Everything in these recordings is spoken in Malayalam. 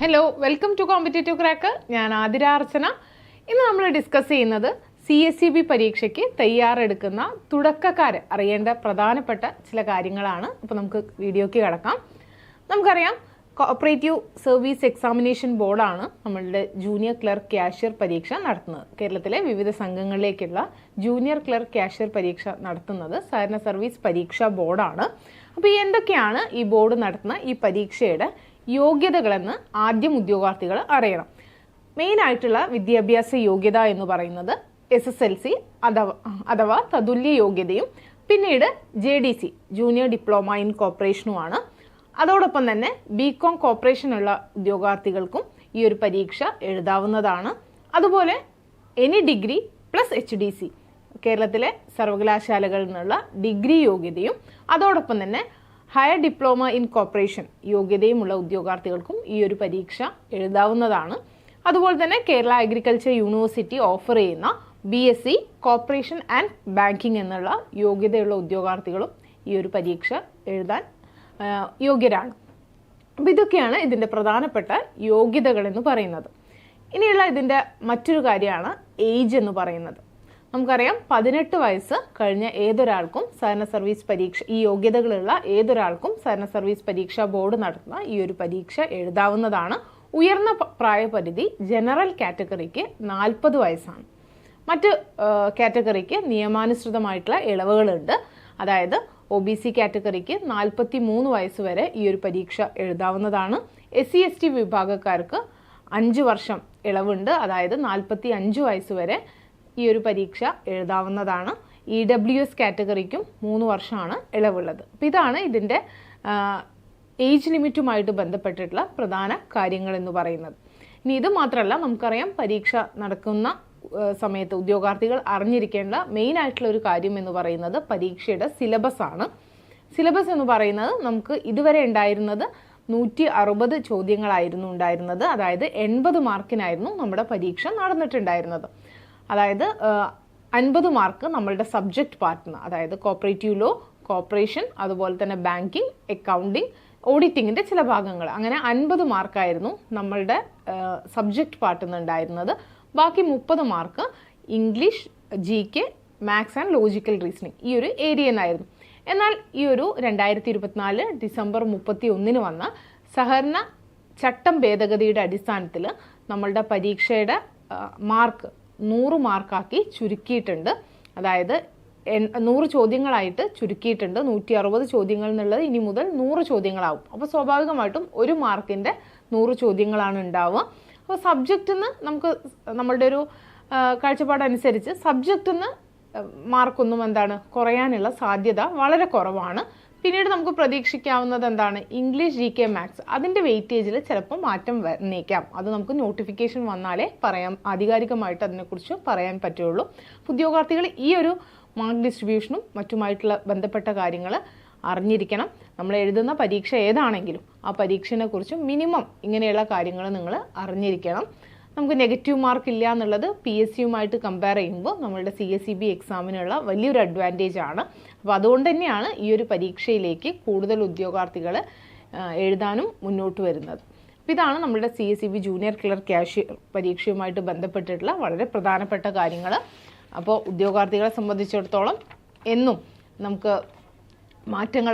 Hello, welcome to competitive cracker. ഞാൻ ആതിര അർച്ചന. ഇന്ന് നമ്മൾ ഡിസ്കസ് ചെയ്യുന്നത് CSEB പരീക്ഷയ്ക്ക് തയ്യാറെടുക്കുന്ന തുടക്കക്കാർ അറിയേണ്ട പ്രധാനപ്പെട്ട ചില കാര്യങ്ങളാണ്. അപ്പോൾ നമുക്ക് വീഡിയോയ്ക്ക് കിടക്കാം. നമുക്കറിയാം, കോപ്പറേറ്റീവ് സർവീസ് എക്സാമിനേഷൻ ബോർഡാണ് നമ്മളുടെ ജൂനിയർ ക്ലർക്ക് ക്യാഷ്യർ പരീക്ഷ നടത്തുന്നത്. കേരളത്തിലെ വിവിധ സംഘങ്ങളിലേക്കുള്ള ജൂനിയർ ക്ലർക്ക് ക്യാഷ്യർ പരീക്ഷ നടത്തുന്നത് സഹകരണ സർവീസ് പരീക്ഷാ ബോർഡാണ്. അപ്പോൾ എന്തൊക്കെയാണ് ഈ ബോർഡ് നടത്തുന്ന ഈ പരീക്ഷയുടെ യോഗ്യതകളെന്ന് ആദ്യം ഉദ്യോഗാർത്ഥികൾ അറിയണം. മെയിനായിട്ടുള്ള വിദ്യാഭ്യാസ യോഗ്യത എന്ന് പറയുന്നത് SSLC അഥവാ തതുല്യ യോഗ്യതയും പിന്നീട് JDC ജൂനിയർ ഡിപ്ലോമ ഇൻ കോർപ്പറേഷനുമാണ്. അതോടൊപ്പം തന്നെ BCom കോർപ്പറേഷനുള്ള ഉദ്യോഗാർത്ഥികൾക്കും ഈ ഒരു പരീക്ഷ എഴുതാവുന്നതാണ്. അതുപോലെ എനി ഡിഗ്രി പ്ലസ് HDC കേരളത്തിലെ സർവകലാശാലകളിൽ നിന്നുള്ള ഡിഗ്രി യോഗ്യതയും അതോടൊപ്പം തന്നെ ഹയർ ഡിപ്ലോമ ഇൻ കോർപ്പറേഷൻ യോഗ്യതയുമുള്ള ഉദ്യോഗാർത്ഥികൾക്കും ഈ ഒരു പരീക്ഷ എഴുതാവുന്നതാണ്. അതുപോലെ തന്നെ കേരള അഗ്രികൾച്ചർ യൂണിവേഴ്സിറ്റി ഓഫർ ചെയ്യുന്ന BSc കോർപ്പറേഷൻ ആൻഡ് ബാങ്കിങ് എന്നുള്ള യോഗ്യതയുള്ള ഉദ്യോഗാർത്ഥികളും ഈ ഒരു പരീക്ഷ എഴുതാൻ യോഗ്യരാണ്. അപ്പോൾ ഇതൊക്കെയാണ് ഇതിൻ്റെ പ്രധാനപ്പെട്ട യോഗ്യതകൾ എന്ന് പറയുന്നത്. ഇനിയുള്ള ഇതിൻ്റെ മറ്റൊരു കാര്യമാണ് ഏജ് എന്ന് പറയുന്നത്. നമുക്കറിയാം, 18 വയസ്സ് കഴിഞ്ഞ ഏതൊരാൾക്കും സഹകരണ സർവീസ് പരീക്ഷ, ഈ യോഗ്യതകളുള്ള ഏതൊരാൾക്കും സഹകരണ സർവീസ് പരീക്ഷാ ബോർഡ് നടത്തുന്ന ഈ ഒരു പരീക്ഷ എഴുതാവുന്നതാണ്. ഉയർന്ന പ്രായപരിധി ജനറൽ കാറ്റഗറിക്ക് 40 വയസ്സാണ്. മറ്റ് കാറ്റഗറിക്ക് നിയമാനുസൃതമായിട്ടുള്ള ഇളവുകളുണ്ട്. അതായത് OBC കാറ്റഗറിക്ക് 43 വയസ്സ് വരെ ഈ ഒരു പരീക്ഷ എഴുതാവുന്നതാണ്. SC/ST വിഭാഗക്കാർക്ക് 5 വർഷം ഇളവുണ്ട്. അതായത് 45 വയസ്സ് വരെ ഈ ഒരു പരീക്ഷ എഴുതാവുന്നതാണ്. EWS കാറ്റഗറിക്കും 3 വർഷമാണ് ഇളവുള്ളത്. അപ്പോൾ ഇതാണ് ഇതിൻ്റെ ഏജ് ലിമിറ്റുമായിട്ട് ബന്ധപ്പെട്ടിട്ടുള്ള പ്രധാന കാര്യങ്ങൾ എന്ന് പറയുന്നത്. ഇനി ഇത് മാത്രമല്ല, നമുക്കറിയാം, പരീക്ഷ നടക്കുന്ന സമയത്ത് ഉദ്യോഗാർത്ഥികൾ അറിഞ്ഞിരിക്കേണ്ട മെയിൻ ആയിട്ടുള്ള ഒരു കാര്യം എന്ന് പറയുന്നത് പരീക്ഷയുടെ സിലബസ് ആണ്. സിലബസ് എന്ന് പറയുന്നത് നമുക്ക് ഇതുവരെ ഉണ്ടായിരുന്നത് 160 ചോദ്യങ്ങളായിരുന്നു ഉണ്ടായിരുന്നത്. അതായത് 80 മാർക്കിനായിരുന്നു നമ്മുടെ പരീക്ഷ നടന്നിട്ടുണ്ടായിരുന്നത്. അതായത് 50 മാർക്ക് നമ്മളുടെ സബ്ജക്റ്റ് പാർട്ടിന്, അതായത് കോപ്പറേറ്റീവ് ലോ, കോർപ്പറേഷൻ, അതുപോലെ തന്നെ ബാങ്കിങ്, അക്കൗണ്ടിങ്, ഓഡിറ്റിങ്ങിൻ്റെ ചില ഭാഗങ്ങൾ, അങ്ങനെ 50 മാർക്കായിരുന്നു നമ്മളുടെ സബ്ജക്റ്റ് പാർട്ടിൽ നിന്ന് ഉണ്ടായിരുന്നത്. ബാക്കി 30 mark English, GK, maths and logical reasoning, ഈ ഒരു ഏരിയ എന്നായിരുന്നു. എന്നാൽ ഈ ഒരു 2024 ഡിസംബർ 31 വന്ന സഹകരണ ചട്ടം ഭേദഗതിയുടെ അടിസ്ഥാനത്തിൽ നമ്മളുടെ പരീക്ഷയുടെ മാർക്ക് 100 മാർക്കാക്കി ചുരുക്കിയിട്ടുണ്ട്. അതായത് 100 ചോദ്യങ്ങളായിട്ട് ചുരുക്കിയിട്ടുണ്ട്. 160 ചോദ്യങ്ങൾ എന്നുള്ളത് ഇനി മുതൽ 100 ചോദ്യങ്ങളാവും. അപ്പോൾ സ്വാഭാവികമായിട്ടും 1 മാർക്കിൻ്റെ 100 ചോദ്യങ്ങളാണ് ഉണ്ടാവുക. അപ്പോൾ സബ്ജക്റ്റിൽ നിന്ന് നമുക്ക് നമ്മളുടെ ഒരു കാഴ്ചപ്പാടനുസരിച്ച് സബ്ജക്റ്റിൽ നിന്ന് മാർക്കൊന്നും കുറയാനുള്ള സാധ്യത വളരെ കുറവാണ്. പിന്നീട് നമുക്ക് പ്രതീക്ഷിക്കാവുന്നത് ഇംഗ്ലീഷ്, GK, മാത്സ്, അതിൻ്റെ വെയിറ്റേജിൽ ചിലപ്പോൾ മാറ്റം വന്നേക്കാം. അത് നമുക്ക് നോട്ടിഫിക്കേഷൻ വന്നാലേ ആധികാരികമായിട്ട് അതിനെക്കുറിച്ച് പറയാൻ പറ്റുള്ളൂ. ഉദ്യോഗാർത്ഥികൾ ഈ ഒരു മാർക്ക് ഡിസ്ട്രിബ്യൂഷനും മറ്റുമായിട്ടുള്ള ബന്ധപ്പെട്ട കാര്യങ്ങൾ അറിഞ്ഞിരിക്കണം. നമ്മൾ എഴുതുന്ന പരീക്ഷ ഏതാണെങ്കിലും ആ പരീക്ഷയെ കുറിച്ച് മിനിമം ഇങ്ങനെയുള്ള കാര്യങ്ങൾ നിങ്ങൾ അറിഞ്ഞിരിക്കണം. നമുക്ക് നെഗറ്റീവ് മാർക്ക് ഇല്ല എന്നുള്ളത് PSCയുമായിട്ട് കമ്പയർ ചെയ്യുമ്പോൾ നമ്മളുടെ CSEB എക്സാമിനുള്ള വലിയൊരു അഡ്വാൻറ്റേജ് ആണ്. അപ്പോൾ അതുകൊണ്ട് തന്നെയാണ് ഈ ഒരു പരീക്ഷയിലേക്ക് കൂടുതൽ ഉദ്യോഗാർത്ഥികൾ എഴുതാനും മുന്നോട്ട് വരുന്നത്. അപ്പോൾ ഇതാണ് നമ്മുടെ CSEB ജൂനിയർ ക്ലർക്ക് ക്യാഷ്യർ പരീക്ഷയുമായിട്ട് ബന്ധപ്പെട്ടിട്ടുള്ള വളരെ പ്രധാനപ്പെട്ട കാര്യങ്ങൾ. അപ്പോൾ ഉദ്യോഗാർത്ഥികളെ സംബന്ധിച്ചിടത്തോളം എന്നും നമുക്ക്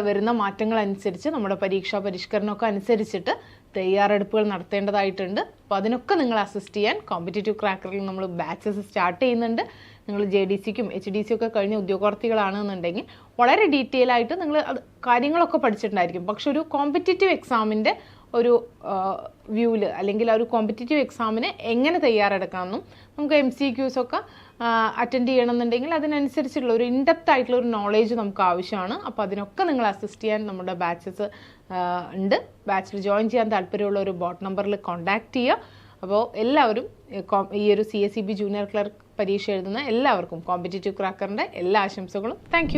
വരുന്ന മാറ്റങ്ങൾ അനുസരിച്ച് നമ്മുടെ പരീക്ഷാ പരിഷ്കരണമൊക്കെ അനുസരിച്ചിട്ട് തയ്യാറെടുപ്പുകൾ നടത്തേണ്ടതായിട്ടുണ്ട്. അപ്പോൾ അതിനൊക്കെ നിങ്ങൾ അസിസ്റ്റ് ചെയ്യാൻ കോമ്പറ്റേറ്റീവ് ക്രാക്കറിൽ നമ്മൾ ബാച്ചസ് സ്റ്റാർട്ട് ചെയ്യുന്നുണ്ട്. നിങ്ങൾ JDCക്കും HDC ഒക്കെ കഴിഞ്ഞ ഉദ്യോഗാർത്ഥികളാണെന്നുണ്ടെങ്കിൽ വളരെ ഡീറ്റെയിൽ ആയിട്ട് നിങ്ങൾ കാര്യങ്ങളൊക്കെ പഠിച്ചിട്ടുണ്ടായിരിക്കും. പക്ഷെ ഒരു കോമ്പറ്റേറ്റീവ് എക്സാമിൻ്റെ ഒരു വ്യൂവിൽ, അല്ലെങ്കിൽ ആ ഒരു കോമ്പറ്റേറ്റീവ് എക്സാമിന് എങ്ങനെ തയ്യാറെടുക്കണമെന്നും നമുക്ക് MCQs ഒക്കെ അറ്റൻഡ് ചെയ്യണമെന്നുണ്ടെങ്കിൽ അതിനനുസരിച്ചുള്ള ഒരു ഇൻഡെപ്ത് ആയിട്ടുള്ള ഒരു നോളേജ് നമുക്ക് ആവശ്യമാണ്. അപ്പോൾ അതിനൊക്കെ നിങ്ങൾ അസിസ്റ്റ് ചെയ്യാൻ നമ്മുടെ ബാച്ചസ് ഉണ്ട്. ബാച്ചിൽ ജോയിൻ ചെയ്യാൻ താല്പര്യമുള്ള ഒരു ബോട്ട് നമ്പറിൽ കോൺടാക്ട് ചെയ്യുക. അപ്പോൾ എല്ലാവരും ഈ ഒരു CSEB ജൂനിയർ ക്ലർക്ക് പരീക്ഷ എഴുതുന്ന എല്ലാവർക്കും കോമ്പറ്റേറ്റീവ് ക്രാക്കറിൻ്റെ എല്ലാ ആശംസകളും. താങ്ക്